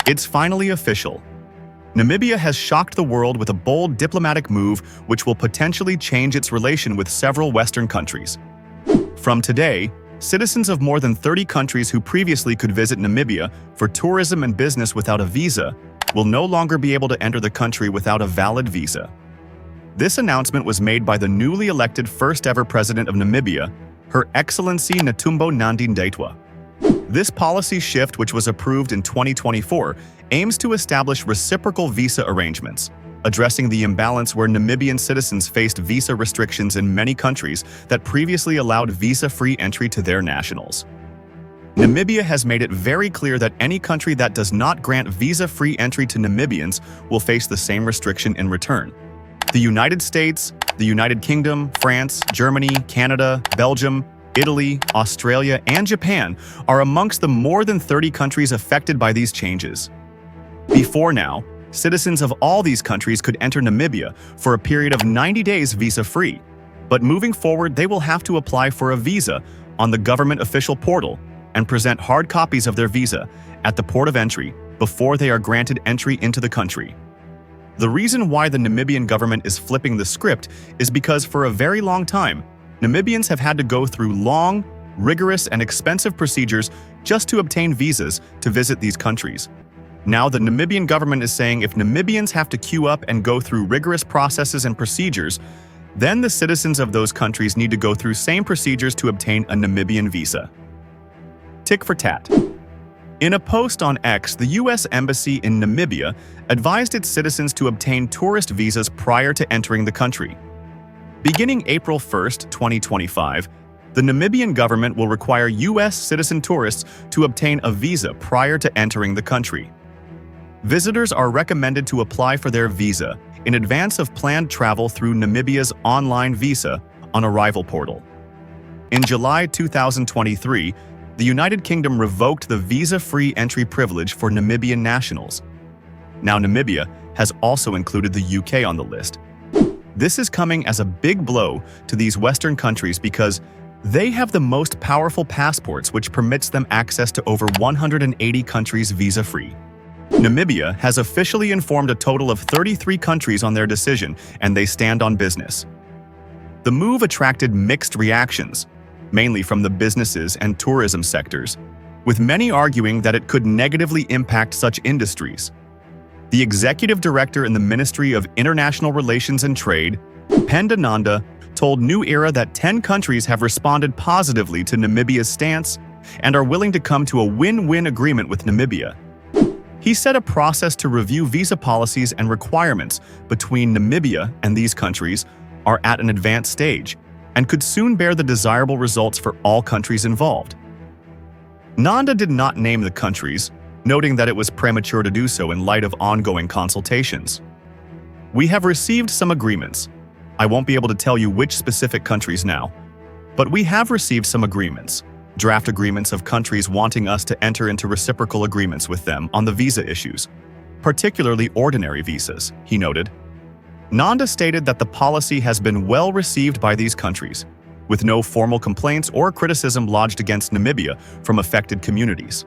It's finally official. Namibia has shocked the world with a bold diplomatic move which will potentially change its relation with several Western countries. From today, citizens of more than 30 countries who previously could visit Namibia for tourism and business without a visa will no longer be able to enter the country without a valid visa. This announcement was made by the newly elected first-ever President of Namibia, Her Excellency Netumbo Nandi-Ndaitwah. This policy shift, which was approved in 2024, aims to establish reciprocal visa arrangements, addressing the imbalance where Namibian citizens faced visa restrictions in many countries that previously allowed visa-free entry to their nationals. Namibia has made it very clear that any country that does not grant visa-free entry to Namibians will face the same restriction in return. The United States, the United Kingdom, France, Germany, Canada, Belgium, Italy, Australia, and Japan are amongst the more than 30 countries affected by these changes. Before now, citizens of all these countries could enter Namibia for a period of 90 days visa-free, but moving forward they will have to apply for a visa on the government official portal and present hard copies of their visa at the port of entry before they are granted entry into the country. The reason why the Namibian government is flipping the script is because for a very long time, Namibians have had to go through long, rigorous, and expensive procedures just to obtain visas to visit these countries. Now the Namibian government is saying if Namibians have to queue up and go through rigorous processes and procedures, then the citizens of those countries need to go through same procedures to obtain a Namibian visa. Tick for tat. In a post on X, the U.S. Embassy in Namibia advised its citizens to obtain tourist visas prior to entering the country. Beginning April 1, 2025, the Namibian government will require U.S. citizen tourists to obtain a visa prior to entering the country. Visitors are recommended to apply for their visa in advance of planned travel through Namibia's online visa on arrival portal. In July 2023, the United Kingdom revoked the visa-free entry privilege for Namibian nationals. Now Namibia has also included the UK on the list. This is coming as a big blow to these Western countries because they have the most powerful passports which permits them access to over 180 countries visa-free. Namibia has officially informed a total of 33 countries on their decision, and they stand on business. The move attracted mixed reactions, mainly from the businesses and tourism sectors, with many arguing that it could negatively impact such industries. The executive director in the Ministry of International Relations and Trade, Penda Nanda, told New Era that 10 countries have responded positively to Namibia's stance and are willing to come to a win-win agreement with Namibia. He said a process to review visa policies and requirements between Namibia and these countries are at an advanced stage and could soon bear the desirable results for all countries involved. Nanda did not name the countries, noting that it was premature to do so in light of ongoing consultations. We have received some agreements. I won't be able to tell you which specific countries now, but we have received some agreements, draft agreements of countries wanting us to enter into reciprocal agreements with them on the visa issues, particularly ordinary visas, he noted. Nanda stated that the policy has been well received by these countries, with no formal complaints or criticism lodged against Namibia from affected communities.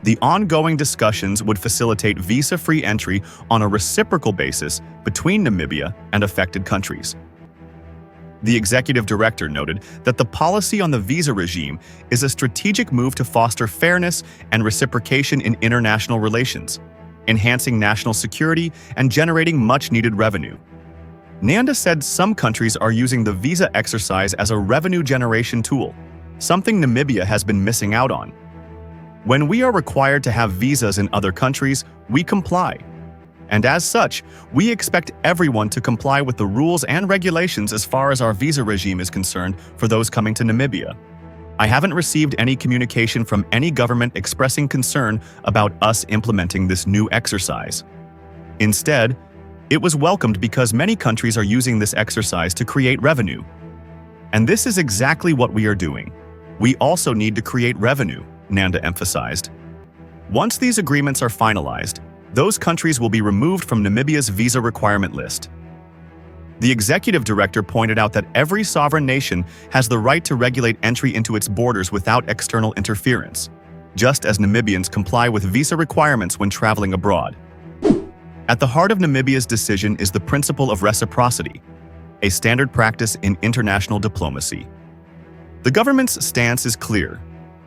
The ongoing discussions would facilitate visa-free entry on a reciprocal basis between Namibia and affected countries. The executive director noted that the policy on the visa regime is a strategic move to foster fairness and reciprocation in international relations, enhancing national security and generating much-needed revenue. Nanda said some countries are using the visa exercise as a revenue generation tool, something Namibia has been missing out on. When we are required to have visas in other countries, we comply. And as such, we expect everyone to comply with the rules and regulations as far as our visa regime is concerned for those coming to Namibia. I haven't received any communication from any government expressing concern about us implementing this new exercise. Instead, it was welcomed because many countries are using this exercise to create revenue. And this is exactly what we are doing. We also need to create revenue, Nanda emphasized. Once these agreements are finalized, those countries will be removed from Namibia's visa requirement list. The executive director pointed out that every sovereign nation has the right to regulate entry into its borders without external interference. just as Namibians comply with visa requirements when traveling abroad. At the heart of Namibia's decision is the principle of reciprocity, a standard practice in international diplomacy. The government's stance is clear.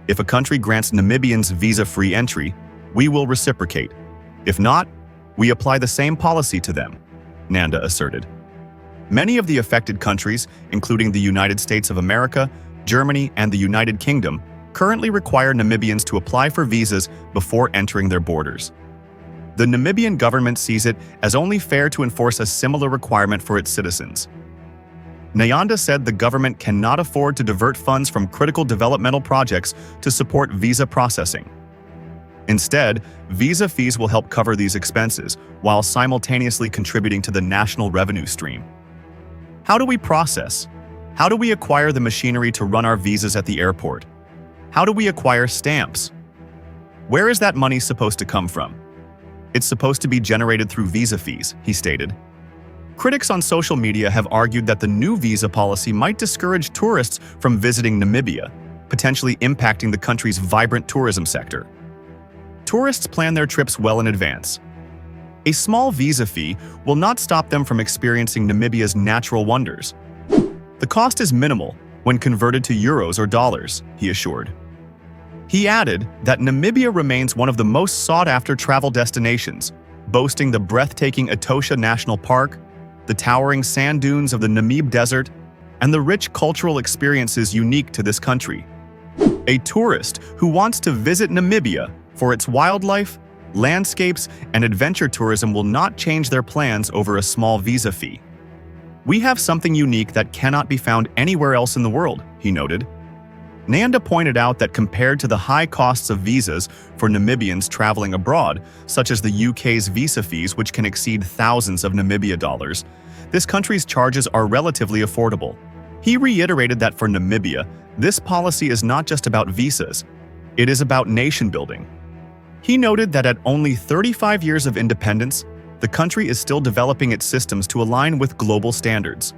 If a country grants Namibians visa-free entry, we will reciprocate. If not, we apply the same policy to them, Nanda asserted. Many of the affected countries, including the United States of America, Germany, and the United Kingdom, currently require Namibians to apply for visas before entering their borders. The Namibian government sees it as only fair to enforce a similar requirement for its citizens. Nyanda said the government cannot afford to divert funds from critical developmental projects to support visa processing. Instead, visa fees will help cover these expenses while simultaneously contributing to the national revenue stream. How do we process? How do we acquire the machinery to run our visas at the airport? How do we acquire stamps? Where is that money supposed to come from? It's supposed to be generated through visa fees, he stated. Critics on social media have argued that the new visa policy might discourage tourists from visiting Namibia, potentially impacting the country's vibrant tourism sector. Tourists plan their trips well in advance. A small visa fee will not stop them from experiencing Namibia's natural wonders. The cost is minimal when converted to euros or dollars, he assured. He added that Namibia remains one of the most sought-after travel destinations, boasting the breathtaking Etosha National Park, the towering sand dunes of the Namib Desert, and the rich cultural experiences unique to this country. A tourist who wants to visit Namibia for its wildlife, landscapes, and adventure tourism will not change their plans over a small visa fee. We have something unique that cannot be found anywhere else in the world, he noted. Nanda pointed out that compared to the high costs of visas for Namibians traveling abroad, such as the UK's visa fees which can exceed thousands of Namibia dollars, this country's charges are relatively affordable. He reiterated that for Namibia, this policy is not just about visas, it is about nation building. He noted that at only 35 years of independence, the country is still developing its systems to align with global standards.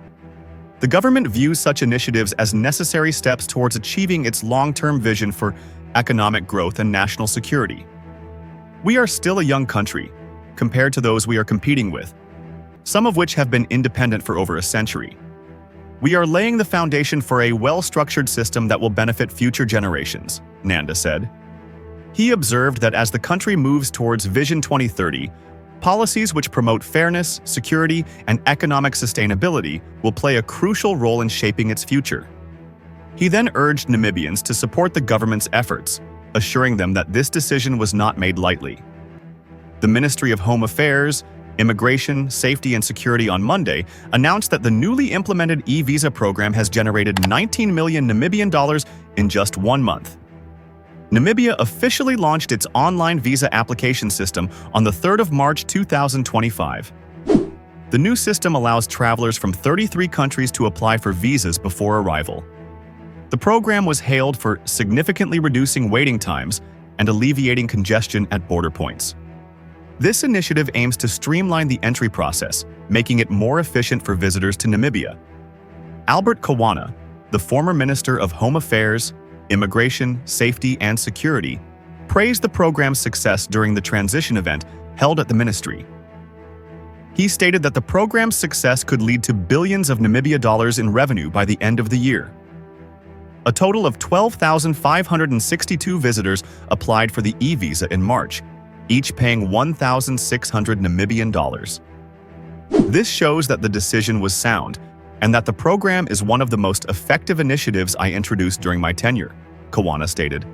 The government views such initiatives as necessary steps towards achieving its long-term vision for economic growth and national security. We are still a young country, compared to those we are competing with, some of which have been independent for over a century. We are laying the foundation for a well-structured system that will benefit future generations, Nanda said. He observed that as the country moves towards Vision 2030, policies which promote fairness, security, and economic sustainability will play a crucial role in shaping its future. He then urged Namibians to support the government's efforts, assuring them that this decision was not made lightly. The Ministry of Home Affairs, Immigration, Safety and Security on Monday announced that the newly implemented e-visa program has generated 19 million Namibian dollars in just 1 month. Namibia officially launched its online visa application system on the 3rd of March 2025. The new system allows travelers from 33 countries to apply for visas before arrival. The program was hailed for significantly reducing waiting times and alleviating congestion at border points. This initiative aims to streamline the entry process, making it more efficient for visitors to Namibia. Albert Kawana, the former Minister of Home Affairs, Immigration, Safety and Security, praised the program's success during the transition event held at the ministry. He stated that the program's success could lead to billions of Namibia dollars in revenue by the end of the year. A total of 12,562 visitors applied for the e-visa in March, each paying 1,600 Namibian dollars. This shows that the decision was sound, and that the program is one of the most effective initiatives I introduced during my tenure, Kawana stated.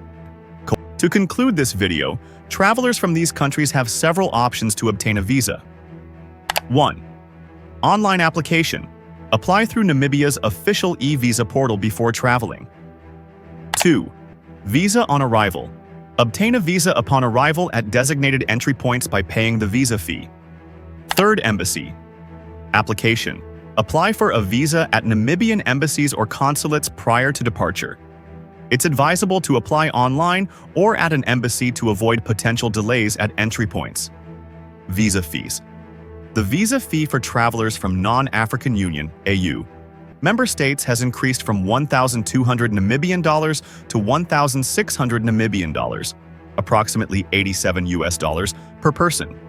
To conclude this video, travelers from these countries have several options to obtain a visa. 1. Online application. Apply through Namibia's official e-visa portal before traveling. 2. Visa on arrival. Obtain a visa upon arrival at designated entry points by paying the visa fee. 3rd Embassy. Application. Apply for a visa at Namibian embassies or consulates prior to departure. It's advisable to apply online or at an embassy to avoid potential delays at entry points. Visa fees. The visa fee for travelers from non-African Union (AU) member states has increased from 1,200 Namibian dollars to 1,600 Namibian dollars, approximately 87 US dollars per person.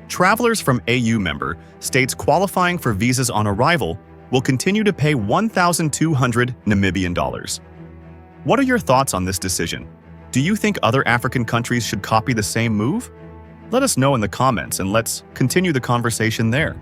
Travelers from AU member states qualifying for visas on arrival will continue to pay 1,200 Namibian dollars. What are your thoughts on this decision? Do you think other African countries should copy the same move? Let us know in the comments and let's continue the conversation there.